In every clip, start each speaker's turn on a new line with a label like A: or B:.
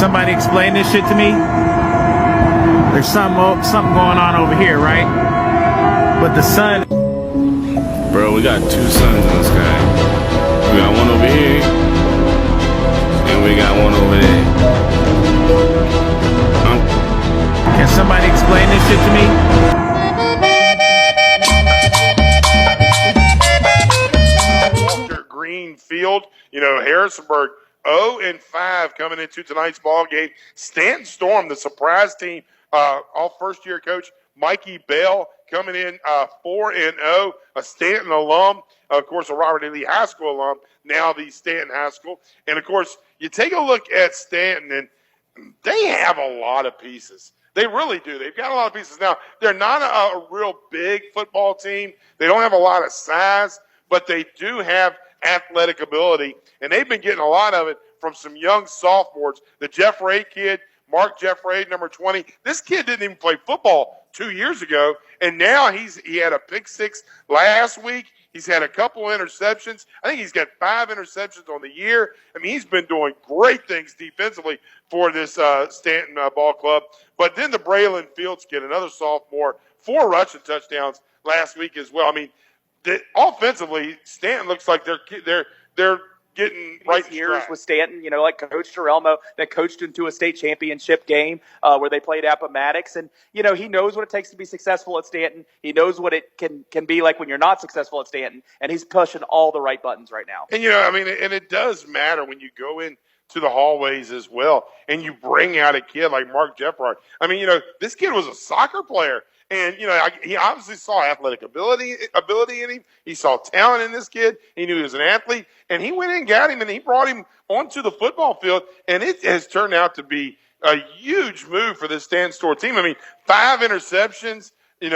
A: somebody explain this shit to me? There's something going on over here, right? But the sun...
B: Bro, we got two suns in the sky. We got one over here, and we got one over there.
A: Can somebody explain this shit to me?
C: Walter Green Field, Harrisonburg 0-5 coming into tonight's ball game. Stanton Storm, the surprise team, all first-year coach Mikey Bell coming in 4-0, a Stanton alum, of course, a Robert E. Lee High School alum, now the Stanton High School. And, of course, you take a look at Stanton, and they have a lot of pieces. They really do. They've got a lot of pieces. Now, they're not a real big football team. They don't have a lot of size, but they do have athletic ability, and they've been getting a lot of it from some young sophomores. The Jeff Ray kid, Mark Jeff Ray, number 20. This kid didn't even play football 2 years ago, and now he had a pick six last week. He's had a couple interceptions. I think he's got 5 interceptions on the year. I mean, he's been doing great things defensively for this Stanton ball club. But then the Braylon Fields kid, another sophomore, 4 rushing touchdowns last week as well. I mean, offensively, Stanton looks like they're getting right in
D: years
C: stride.
D: with Stanton, like Coach Terrelmo that coached into a state championship game where they played Appomattox. And, he knows what it takes to be successful at Stanton. He knows what it can be like when you're not successful at Stanton. And he's pushing all the right buttons right now.
C: And, and it does matter when you go in to the hallways as well and you bring out a kid like Mark Jeffrard. I mean, this kid was a soccer player. And, he obviously saw athletic ability in him. He saw talent in this kid. He knew he was an athlete. And he went and got him, and he brought him onto the football field. And it has turned out to be a huge move for this Stanton Store team. I mean, 5 interceptions. He's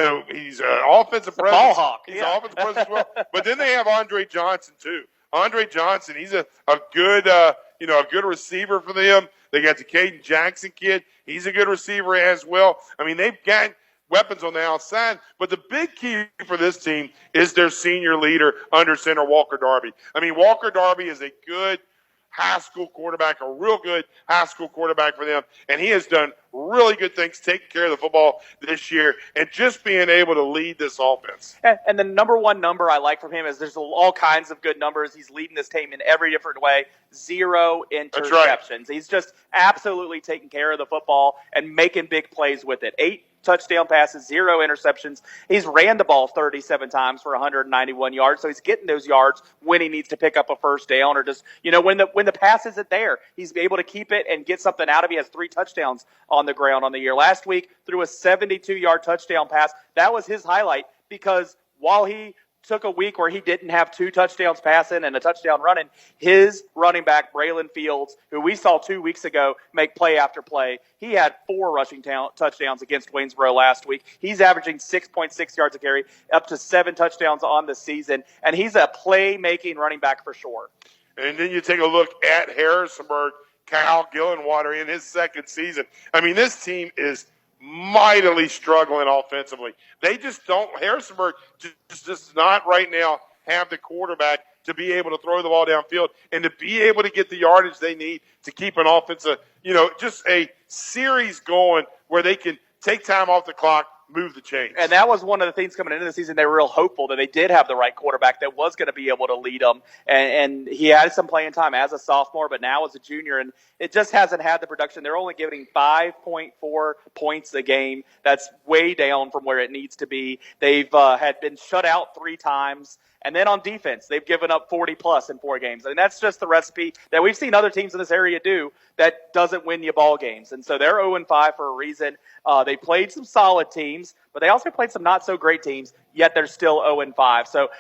C: an offensive presence.
D: Ball hawk.
C: He's an offensive presence as well. But then they have Andre Johnson, too. Andre Johnson, he's a good a good receiver for them. They got the Caden Jackson kid. He's a good receiver as well. I mean, they've got weapons on the outside, but the big key for this team is their senior leader under center Walker Darby. I mean, Walker Darby is a good high school quarterback, a real good high school quarterback for them, and he has done really good things taking care of the football this year and just being able to lead this offense.
D: And the number one number I like from him is there's all kinds of good numbers. He's leading this team in every different way. 0 interceptions.
C: Right.
D: He's just absolutely taking care of the football and making big plays with it. 8 touchdown passes, 0 interceptions. He's ran the ball 37 times for 191 yards, so he's getting those yards when he needs to pick up a first down or just, when the pass isn't there, he's able to keep it and get something out of it. He has 3 touchdowns on the ground on the year. Last week, threw a 72-yard touchdown pass. That was his highlight because while he took a week where he didn't have 2 touchdowns passing and a touchdown running, his running back, Braylon Fields, who we saw 2 weeks ago make play after play, he had 4 rushing touchdowns against Waynesboro last week. He's averaging 6.6 yards a carry, up to 7 touchdowns on the season, and he's a play-making running back for sure.
C: And then you take a look at Harrisonburg, Kyle Gillenwater in his second season. I mean, this team is mightily struggling offensively. They just don't. Harrisonburg just does not right now have the quarterback to be able to throw the ball downfield and to be able to get the yardage they need to keep an offensive, just a series going where they can take time off the clock, move the chains.
D: And that was one of the things coming into the season. They were real hopeful that they did have the right quarterback that was going to be able to lead them. And he had some playing time as a sophomore, but now as a junior, and it just hasn't had the production. They're only giving 5.4 points a game. That's way down from where it needs to be. They've had been shut out 3 times. And then on defense, they've given up 40-plus in 4 games. And that's just the recipe that we've seen other teams in this area do that doesn't win you ball games. And so they're 0-5 for a reason. They played some solid teams, but they also played some not-so-great teams, yet they're still 0-5. So,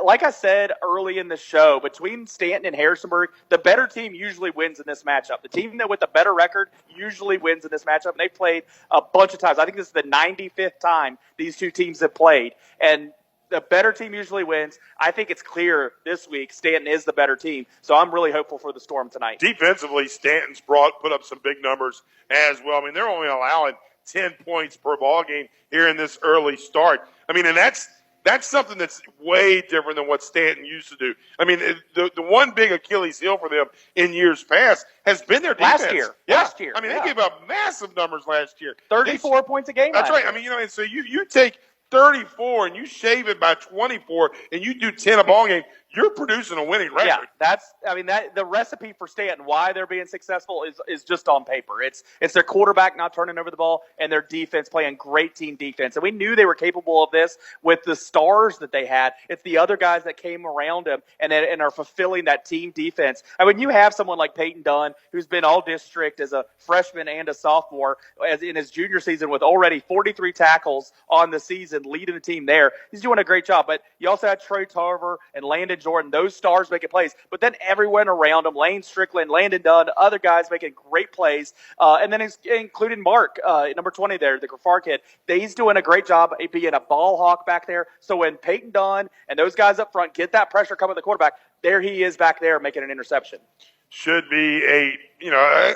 D: like I said early in the show, between Stanton and Harrisonburg, the better team usually wins in this matchup. The team that with the better record usually wins in this matchup, and they've played a bunch of times. I think this is the 95th time these two teams have played. And the better team usually wins. I think it's clear this week Stanton is the better team, so I'm really hopeful for the Storm tonight.
C: Defensively, Stanton's put up some big numbers as well. I mean, they're only allowing 10 points per ball game here in this early start. I mean, and that's That's something that's way different than what Stanton used to do. I mean, the one big Achilles heel for them in years past has been their defense.
D: Last year.
C: I mean, they gave up massive numbers last year.
D: 34 points a game.
C: That's right. I mean, and so you take 34 and you shave it by 24 and you do 10 a ball game, you're producing a winning record.
D: Yeah, the recipe for Stanton, why they're being successful is just on paper. It's their quarterback not turning over the ball and their defense playing great team defense. And we knew they were capable of this with the stars that they had. It's the other guys that came around them and are fulfilling that team defense. And when you have someone like Peyton Dunn, who's been all district as a freshman and a sophomore, as in his junior season with already 43 tackles on the season, leading the team there, he's doing a great job. But you also had Trey Tarver and Landon Jordan, those stars making plays, but then everyone around them, Lane Strickland, Landon Dunn, other guys making great plays, and then including Mark, number 20 there, the Grafar kid. He's doing a great job of being a ball hawk back there. So when Peyton Dunn and those guys up front get that pressure coming to the quarterback, there he is back there making an interception.
C: Should be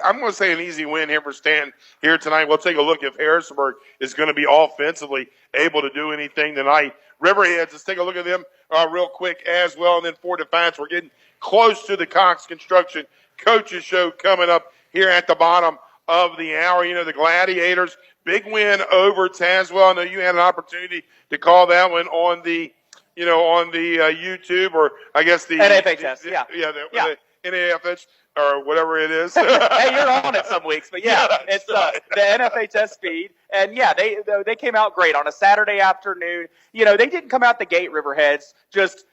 C: I'm going to say an easy win here for Stanton here tonight. We'll take a look if Harrisonburg is going to be offensively able to do anything tonight. Riverheads, let's take a look at them real quick as well. And then for Defiance, we're getting close to the Cox Construction Coaches Show coming up here at the bottom of the hour. The Gladiators, big win over Tazewell. I know you had an opportunity to call that one on the YouTube, or I guess the
D: NFHS,
C: the NAFH or whatever it is.
D: Hey, you're on it some weeks, but it's the NFHS feed. And they came out great on a Saturday afternoon. They didn't come out the gate, Riverheads, just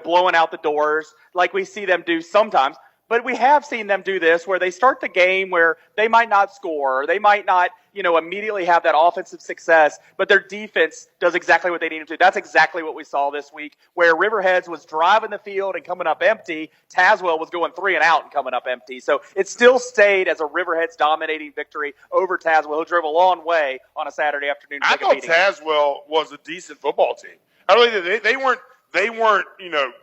D: blowing out the doors like we see them do sometimes. But we have seen them do this where they start the game where they might not score, or they might not, immediately have that offensive success, but their defense does exactly what they need to do. That's exactly what we saw this week, where Riverheads was driving the field and coming up empty. Tazewell was going 3 and out and coming up empty. So it still stayed as a Riverheads dominating victory over Tazewell, who drove a long way on a Saturday afternoon.
C: I thought Tazewell was a decent football team. I really did. They weren't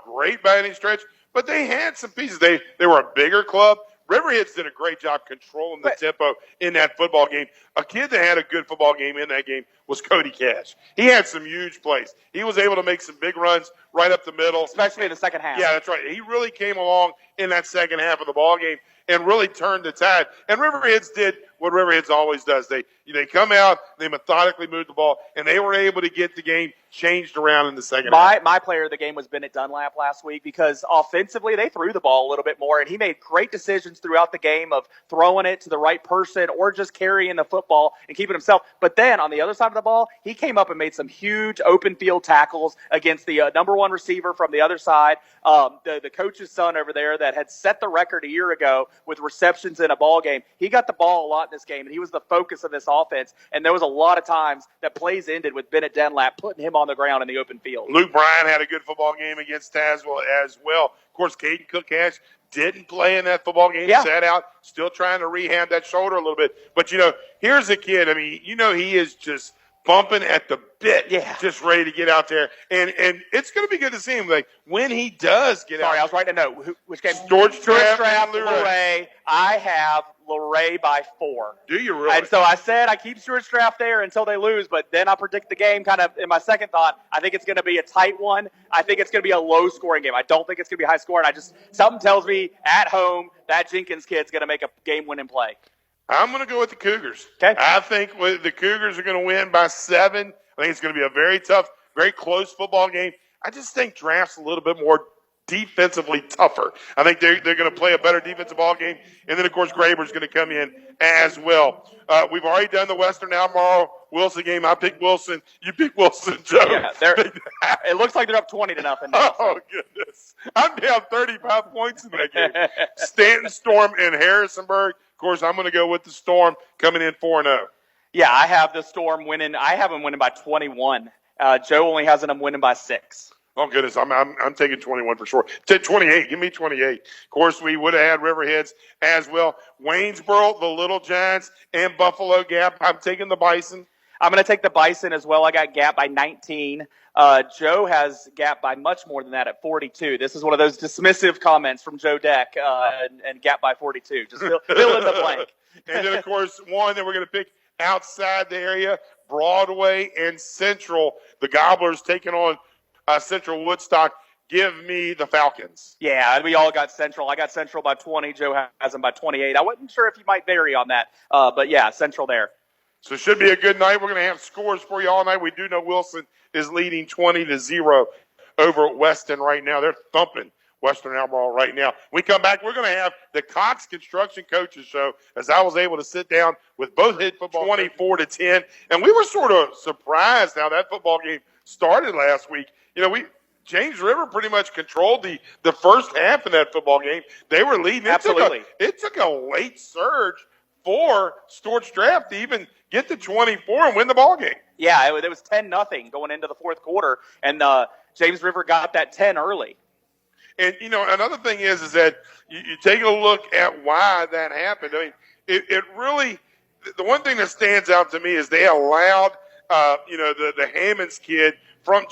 C: great by any stretch, but they had some pieces. They were a bigger club. Riverheads did a great job controlling the tempo in that football game. A kid that had a good football game in that game was Cody Cash. He had some huge plays. He was able to make some big runs right up the middle.
D: Especially in the second half.
C: Yeah, that's right. He really came along in that second half of the ball game and really turned the tide. And Riverheads did what Riverheads always does. They come out, they methodically move the ball, and they were able to get the game changed around in the second half.
D: My player of the game was Bennett Dunlap last week, because offensively they threw the ball a little bit more, and he made great decisions throughout the game of throwing it to the right person or just carrying the football and keeping himself. But then on the other side of the ball, he came up and made some huge open field tackles against the number one receiver from the other side, the coach's son over there that had set the record a year ago with receptions in a ball game. He got the ball a lot in this game, and he was the focus of this offense. And there was a lot of times that plays ended with Bennett Dunlap putting him on the ground in the open field.
C: Luke Bryan had a good football game against Tazewell as well. Of course, Caden Cook-Cash didn't play in that football game.
D: Yeah.
C: Sat out, still trying to rehab that shoulder a little bit. But, here's a kid. I mean, he is just bumping at the bit, just ready to get out there. And it's going to be good to see him. Like, when he does get out.
D: Sorry, I was writing a note. Which game?
C: George Straff,
D: Luray. I have Luray by 4.
C: Do you really?
D: And so I said I keep Stuart Straff there until they lose, but then I predict the game kind of in my second thought. I think it's going to be a tight one. I think it's going to be a low-scoring game. I don't think it's going to be high-scoring. Something tells me at home that Jenkins kid's going to make a game-winning play.
C: I'm going to go with the Cougars.
D: Okay.
C: I think the Cougars are going to win by 7. I think it's going to be a very tough, very close football game. I just think Draft's a little bit more defensively tougher. I think they're going to play a better defensive ball game. And then, of course, Graber's going to come in as well. We've already done the Western Albemarle Wilson game. I picked Wilson. You picked Wilson, Joe.
D: Yeah, it looks like they're up 20-0 now.
C: Oh, goodness. I'm down 35 points in that game. Stanton, Storm, and Harrisonburg. Of course, I'm going to go with the Storm coming in 4-0.
D: Yeah, I have the Storm winning. I have them winning by 21. Joe only has them winning by 6.
C: Oh, goodness. I'm taking 21 for sure. 28. Give me 28. Of course, we would have had Riverheads as well. Waynesboro, the Little Giants, and Buffalo Gap. I'm taking the Bison.
D: I'm going to take the Bison as well. I got Gap by 19. Joe has Gap by much more than that at 42. This is one of those dismissive comments from Joe Deck, and Gap by 42. Just fill in the blank.
C: And then, of course, one that we're going to pick outside the area, Broadway and Central. The Gobblers taking on Central Woodstock. Give me the Falcons.
D: Yeah, we all got Central. I got Central by 20. Joe has them by 28. I wasn't sure if you might vary on that, but yeah, Central there.
C: So it should be a good night. We're going to have scores for you all night. We do know Wilson is leading 20-0 over at Weston right now. They're thumping Western Albemarle right now. We come back, we're going to have the Cox Construction Coaches Show, as I was able to sit down with both head football 24-10. And we were sort of surprised how that football game started last week. James River pretty much controlled the first half in that football game. They were leading.
D: Absolutely.
C: It took a late surge for Stuarts Draft to even get to 24 and win the ball game.
D: Yeah, it was 10-0 going into the fourth quarter, and James River got that 10 early.
C: And, another thing is that you take a look at why that happened. I mean, it really – the one thing that stands out to me is they allowed, the Hammonds kid from